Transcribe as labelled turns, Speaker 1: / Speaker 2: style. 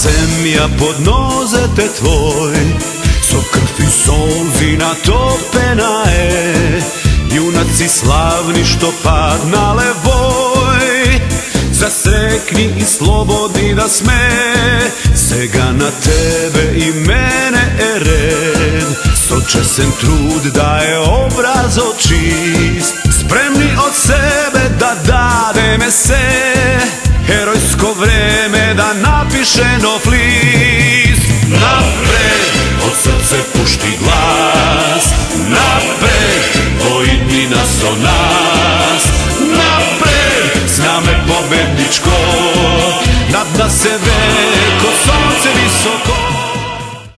Speaker 1: zemlja pod nozete tvoj, so krv i solzi natopena je, junaci slavni što padnale voj. Zasrekni i slobodni da sme, sega na tebe i mene je red. Sočesen trud da je obraz čist, spremni od sebe da dademe se, herojsko vreme da napiše nov list. Napred, od srce pušti glas, napred, vojni nas o nas. Napred, zname pobedničko, nad nas se